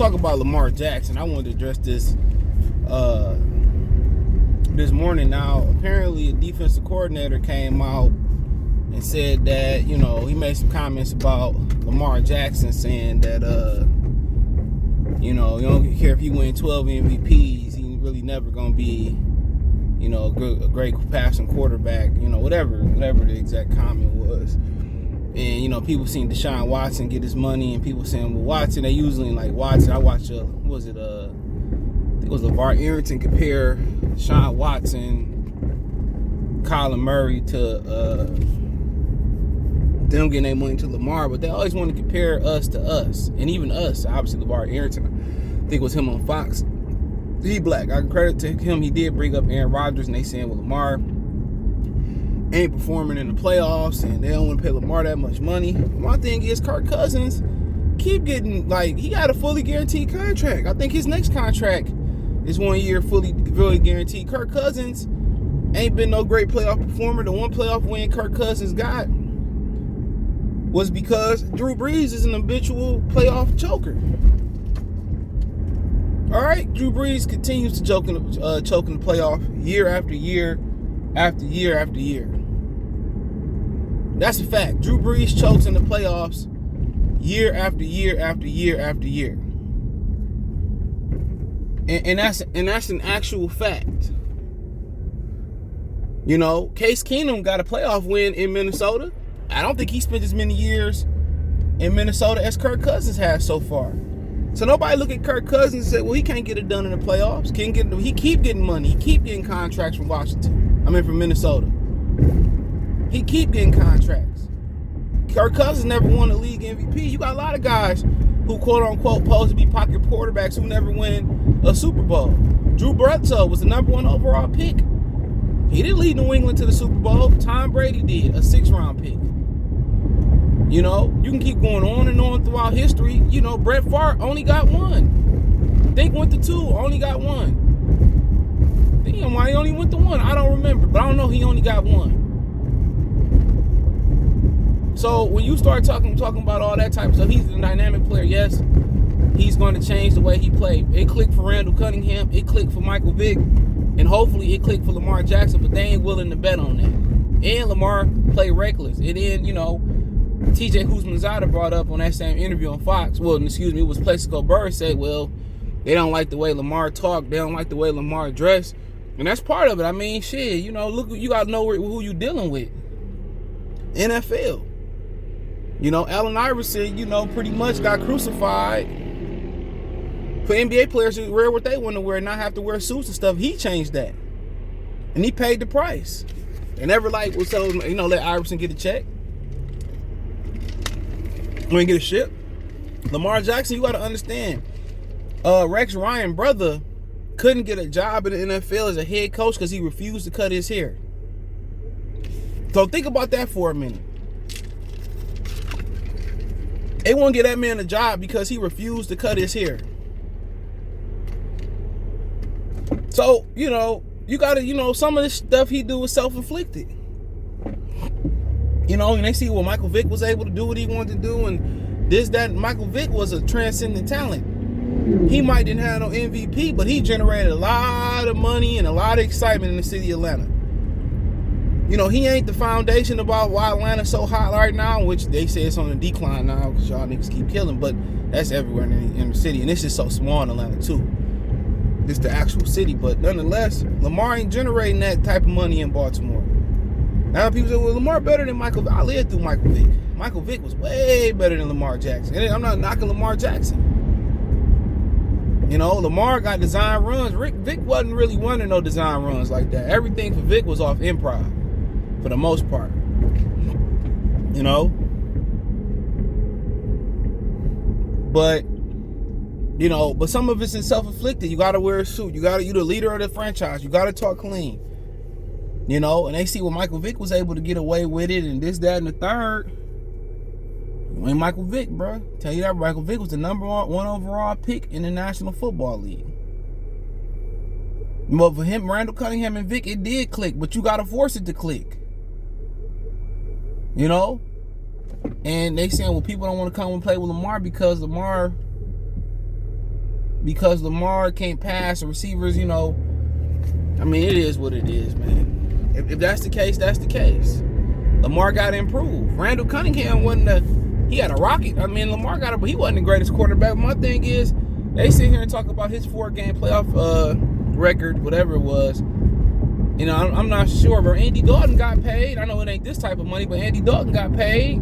talk about Lamar Jackson. I wanted to address this this morning. Now, apparently a defensive coordinator came out and said that, you know, he made some comments about Lamar Jackson, saying that, you know, you don't care if he win 12 MVPs, he really never going to be, you know, a great passing quarterback, you know, whatever the exact comment was. And, you know, people seen Deshaun Watson get his money, and people saying, well, Watson, they usually like Watson. I watched, I think it was LeVar Arrington compare Deshaun Watson, Kyler Murray to them getting their money to Lamar, but they always want to compare us to us. And even us, obviously LeVar Arrington, I think it was him on Fox. He black. I credit to him. He did bring up Aaron Rodgers, and they saying, well, Lamar ain't performing in the playoffs, and they don't want to pay Lamar that much money. My thing is, Kirk Cousins keep getting, like, he got a fully guaranteed contract. I think his next contract is 1 year fully guaranteed. Kirk Cousins ain't been no great playoff performer. The one playoff win Kirk Cousins got was because Drew Brees is an habitual playoff choker. All right, Drew Brees continues to choke in the playoff year after year after year after year. That's a fact. Drew Brees chokes in the playoffs year after year after year after year. And that's an actual fact. You know, Case Keenum got a playoff win in Minnesota. I don't think he spent as many years in Minnesota as Kirk Cousins has so far. So nobody look at Kirk Cousins and say, well, he can't get it done in the playoffs. He keep getting money. He keep getting contracts from from Minnesota. He keep getting contracts. Kirk Cousins never won a league MVP. You got a lot of guys who, quote unquote, supposed to be pocket quarterbacks who never win a Super Bowl. Drew Bledsoe was the #1 overall pick. He didn't lead New England to the Super Bowl. Tom Brady did, a 6th-round pick. You know, you can keep going on and on throughout history. You know, Brett Favre only got one. Think went to 2, only got one. Damn, why he only went to 1? I don't remember, but I don't know, he only got 1. So when you start talking about all that type of stuff, he's a dynamic player. Yes, he's going to change the way he played. It clicked for Randall Cunningham. It clicked for Michael Vick. And hopefully it clicked for Lamar Jackson, but they ain't willing to bet on that. And Lamar played reckless. And then, you know, TJ Houshmandzadeh brought up on that same interview on Fox, it was Plaxico Burress said, well, they don't like the way Lamar talked. They don't like the way Lamar dressed. And that's part of it. I mean, shit, you know, look, you got to know who you dealing with. NFL. You know, Allen Iverson, you know, pretty much got crucified for NBA players to wear what they want to wear and not have to wear suits and stuff. He changed that. And he paid the price. They never let Iverson get a check. When get a ship. Lamar Jackson, you got to understand, Rex Ryan, brother, couldn't get a job in the NFL as a head coach because he refused to cut his hair. So think about that for a minute. They won't get that man a job because he refused to cut his hair. So, you know, you got to, you know, some of this stuff he do is self-inflicted. You know, and they see what Michael Vick was able to do what he wanted to do, and this, that. Michael Vick was a transcendent talent. He might didn't have no MVP, but he generated a lot of money and a lot of excitement in the city of Atlanta. You know, he ain't the foundation about why Atlanta's so hot right now, which they say it's on the decline now because y'all niggas keep killing, but that's everywhere in the city, and this is so small in Atlanta too. It's the actual city, but nonetheless, Lamar ain't generating that type of money in Baltimore. Now people say, well, Lamar better than Michael Vick. I lived through Michael Vick. Michael Vick was way better than Lamar Jackson. And I'm not knocking Lamar Jackson. You know, Lamar got design runs. Vick wasn't really running no design runs like that. Everything for Vick was off improv, for the most part. You know? But, you know, but some of it's self-inflicted. You gotta wear a suit. You the leader of the franchise. You gotta talk clean. You know, and they see what Michael Vick was able to get away with it and this, that, and the third. You ain't Michael Vick, bro. Tell you that, Michael Vick was the #1 overall pick in the National Football League. But for him, Randall Cunningham and Vick, it did click, but you got to force it to click. You know? And they saying, well, people don't want to come and play with Lamar because Lamar because Lamar can't pass, the receivers, you know, I mean, it is what it is, man. If that's the case, that's the case. Lamar got to improve. Randall Cunningham he had a rocket. I mean, he wasn't the greatest quarterback. My thing is, they sit here and talk about his 4-game playoff record, whatever it was. You know, I'm not sure, but Andy Dalton got paid. I know it ain't this type of money, but Andy Dalton got paid.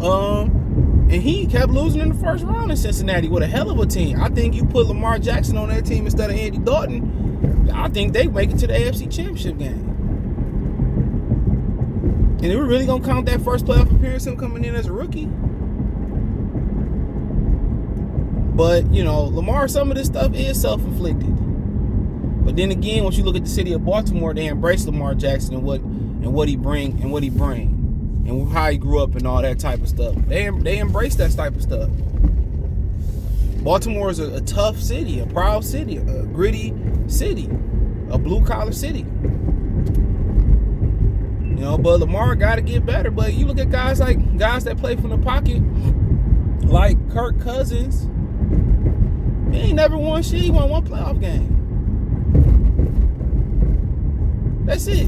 And he kept losing in the first round in Cincinnati with a hell of a team. I think you put Lamar Jackson on that team instead of Andy Dalton, I think they make it to the AFC Championship game. And we're really going to count that first playoff appearance, him coming in as a rookie. But, you know, Lamar, some of this stuff is self-inflicted. But then again, once you look at the city of Baltimore, they embrace Lamar Jackson and what he bring and how he grew up and all that type of stuff. They embrace that type of stuff. Baltimore is a tough city, a proud city, a gritty city, a blue-collar city. You know, but Lamar got to get better. But you look at guys that play from the pocket, like Kirk Cousins. He ain't never won shit. He won one playoff game. That's it.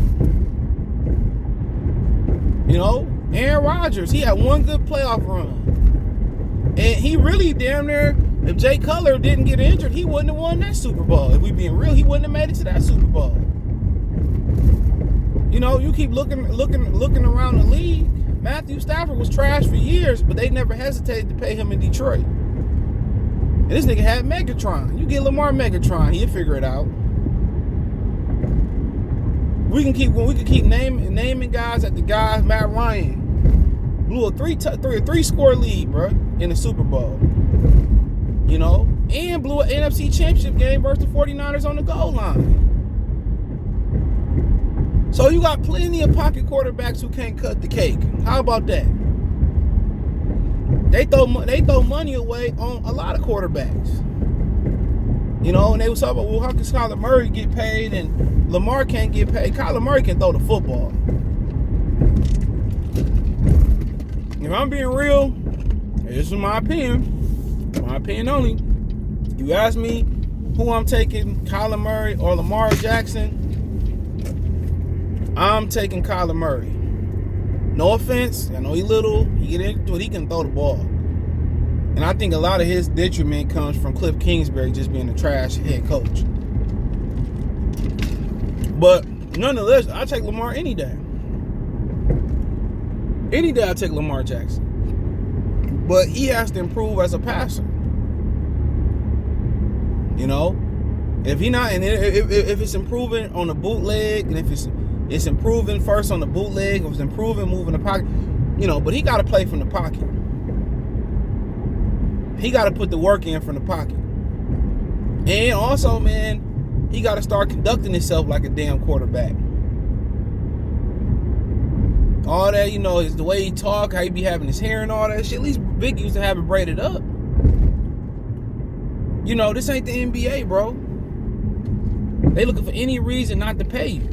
You know, Aaron Rodgers, he had one good playoff run. And he really damn near, if Jay Cutler didn't get injured, he wouldn't have won that Super Bowl. If we being real, he wouldn't have made it to that Super Bowl. You know, you keep looking around the league. Matthew Stafford was trash for years, but they never hesitated to pay him in Detroit. And this nigga had Megatron. You get Lamar Megatron, he'll figure it out. We can keep naming guys at the guys. Matt Ryan blew a three-score lead, bro, in the Super Bowl. You know, and blew an NFC Championship game versus the 49ers on the goal line. So you got plenty of pocket quarterbacks who can't cut the cake. How about that? They throw money away on a lot of quarterbacks. You know, and they was talking about, well, how can Kyler Murray get paid and Lamar can't get paid? Kyler Murray can throw the football. If I'm being real, this is my opinion only. You ask me who I'm taking, Kyler Murray or Lamar Jackson, I'm taking Kyler Murray. No offense, I know he's little, he get into it, he can throw the ball. And I think a lot of his detriment comes from Cliff Kingsbury just being a trash head coach. But nonetheless, I take Lamar any day. Any day I take Lamar Jackson. But he has to improve as a passer. You know? If he not, and if it's improving on the bootleg, and if it's improving first on the bootleg, if it's improving moving the pocket, you know, but he got to play from the pocket. He got to put the work in from the pocket. And also, man, he got to start conducting himself like a damn quarterback. All that, you know, is the way he talk, how he be having his hair and all that shit. At least Vic used to have it braided up. You know, this ain't the NBA, bro. They looking for any reason not to pay you.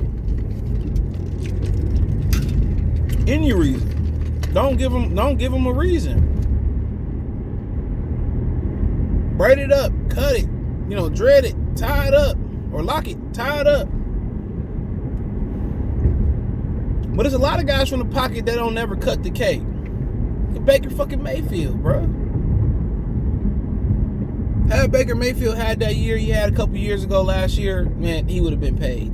Any reason. Don't give them a reason. Braid it up, cut it, you know, dread it, tie it up, or lock it, tie it up. But there's a lot of guys from the pocket that don't never cut the cake. Baker fucking Mayfield, bro. Had Baker Mayfield had that year he had a couple years ago last year, man, he would have been paid.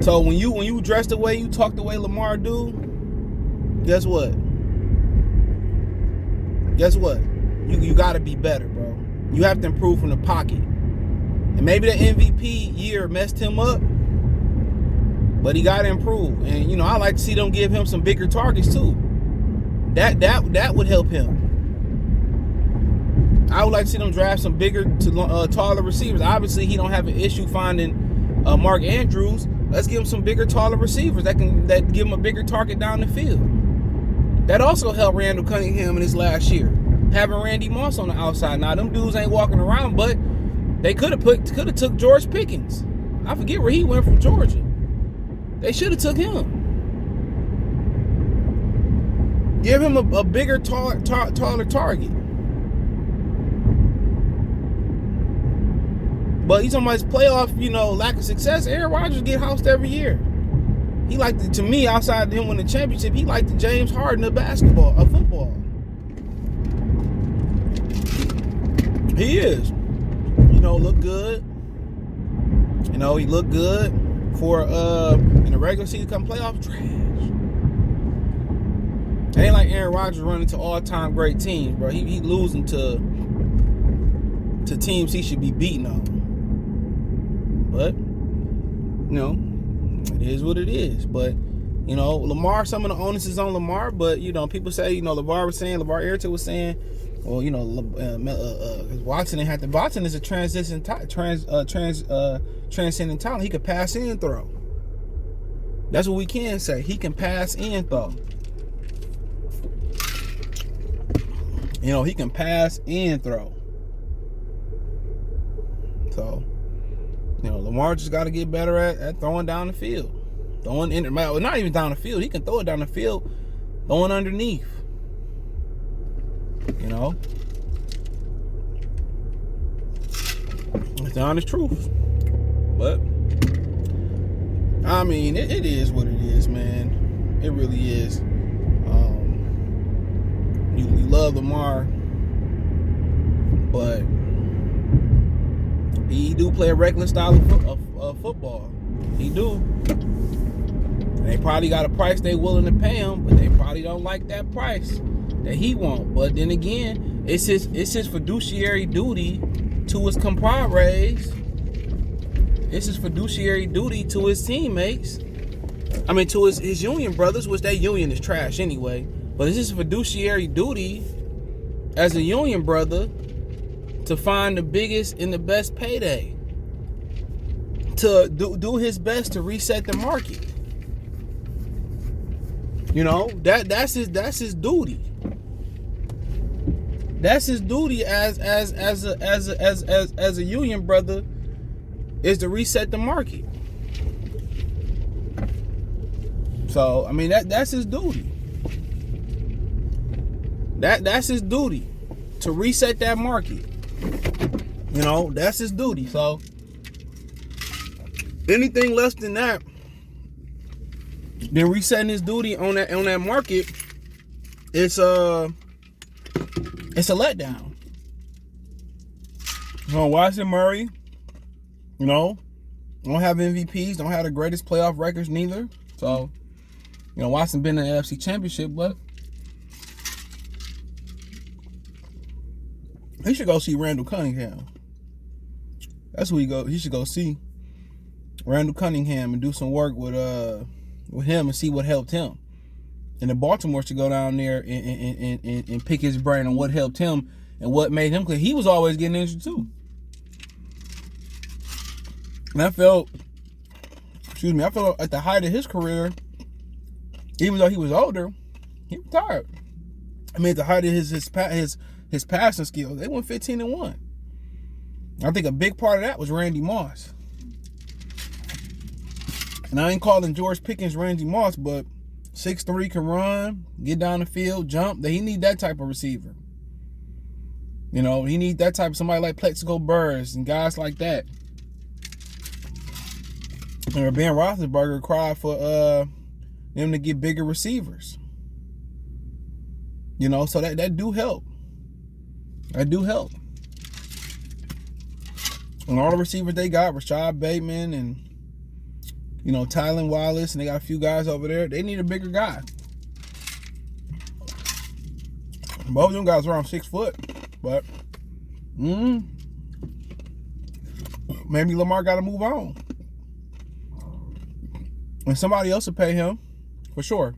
So when you dress the way you talk the way Lamar do, guess what? You got to be better, bro. You have to improve from the pocket. And maybe the MVP year messed him up, but he got to improve. And, you know, I like to see them give him some bigger targets, too. That would help him. I would like to see them draft some bigger, taller receivers. Obviously, he don't have an issue finding Mark Andrews. Let's give him some bigger, taller receivers that give him a bigger target down the field. That also helped Randall Cunningham in his last year. Having Randy Moss on the outside. Now, them dudes ain't walking around, but they could have took George Pickens. I forget where he went from Georgia. They should have took him. Give him a bigger, taller target. But he's talking about his playoff, lack of success. Aaron Rodgers get housed every year. He to me, outside of him winning the championship, he like the James Harden of football. He is. Look good. He looked good for in the regular season, come playoff, trash. It ain't like Aaron Rodgers running to all-time great teams, bro. He losing to teams he should be beating on. But, it is what it is. But, Lamar, some of the onus is on Lamar. But, people say, LeVar Arrington was saying, well, Watson is a transcendent talent. He could pass and throw. That's what we can say. He can pass and throw. He can pass and throw. So, Lamar just got to get better at throwing down the field. Not even down the field. He can throw it down the field, throwing underneath. It's the honest truth. But, I mean, it is what it is, man. It really is. You love Lamar, but he do play a regular style of football. He do. And they probably got a price they willing to pay him, but they probably don't like that price that he won't. But then again, it's his fiduciary duty to his compadres. It's his fiduciary duty to his teammates. I mean, to his union brothers, which that union is trash anyway. But it's his fiduciary duty as a union brother to find the biggest and the best payday. To do his best to reset the market. That's his duty. That's his duty as a union brother, is to reset the market. So I mean that's his duty. That's his duty, to reset that market. That's his duty. So anything less than that, then resetting his duty on that market, it's a letdown. Watson Murray, don't have MVPs, don't have the greatest playoff records neither. So, Watson been in the AFC Championship, but he should go see Randall Cunningham. That's who he should go see. Randall Cunningham, and do some work with him and see what helped him. And then Baltimore should go down there and pick his brain on what helped him and what made him clear. He was always getting injured too. And I felt at the height of his career, even though he was older, he retired. I mean, at the height of his passing skills, they went 15-1. I think a big part of that was Randy Moss. And I ain't calling George Pickens Randy Moss, but 6'3", can run, get down the field, jump. He need that type of receiver. He need that type of somebody like Plexico Burress and guys like that. And Ben Roethlisberger cried for them to get bigger receivers. So that do help. That do help. And all the receivers they got, Rashad Bateman and Tylan Wallace, and they got a few guys over there. They need a bigger guy. Both of them guys are around 6 foot, but maybe Lamar got to move on, and somebody else will pay him for sure.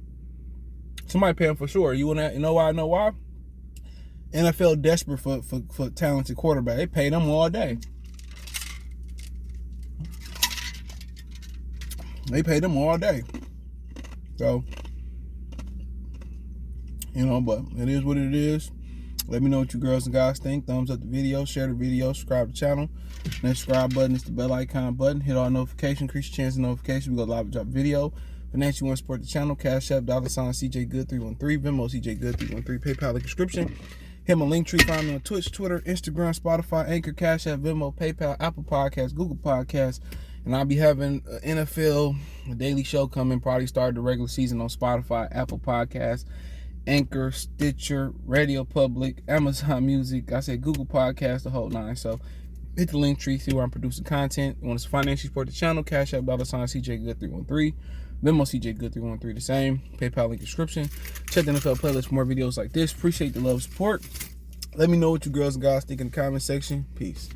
Somebody pay him for sure. You know why? I know why. NFL desperate for talented quarterback. They pay them all day. They pay them all day. So, but it is what it is. Let me know what you girls and guys think. Thumbs up the video, share the video, subscribe to the channel. That subscribe button is the bell icon button. Hit all notifications, increase your chance of notification. We go live and drop video. Financially want to support the channel, Cash App, $CJ Good 313, Venmo CJ Good 313, PayPal in the description. Hit my link tree, find me on Twitch, Twitter, Instagram, Spotify, Anchor, Cash App, Venmo, PayPal, Apple Podcasts, Google Podcasts. And I'll be having an NFL daily show coming, probably start the regular season on Spotify, Apple Podcasts, Anchor, Stitcher, Radio Public, Amazon Music. I said Google Podcasts, the whole nine. So hit the link tree, see where I'm producing content. You want to financially support the channel, Cash App, $CJ Good 313. Venmo CJ Good 313, the same. PayPal link description. Check the NFL playlist for more videos like this. Appreciate the love and support. Let me know what you girls and guys think in the comment section. Peace.